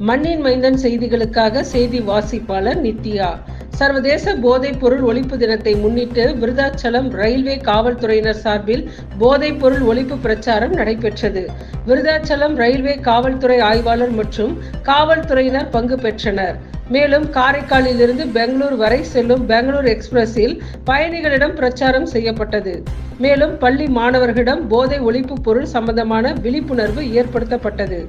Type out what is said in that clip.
மண்ணின் மைந்தன் செய்திகளுக்காக செய்தி வாசிப்பாளர் நித்யா. சர்வதேச போதைப் பொருள் ஒழிப்பு தினத்தை முன்னிட்டு விருதாச்சலம் ரயில்வே காவல்துறையினர் சார்பில் போதைப் பொருள் ஒழிப்பு பிரச்சாரம் நடைபெற்றது. விருதாச்சலம் ரயில்வே காவல்துறை ஆய்வாளர் மற்றும் காவல்துறையினர் பங்கு பெற்றனர். மேலும் காரைக்காலில் இருந்து பெங்களூர் வரை செல்லும் பெங்களூர் எக்ஸ்பிரஸில் பயணிகளிடம் பிரச்சாரம் செய்யப்பட்டது. மேலும் பள்ளி மாணவர்களிடம் போதை ஒழிப்பு பொருள் சம்பந்தமான விழிப்புணர்வு ஏற்படுத்தப்பட்டது.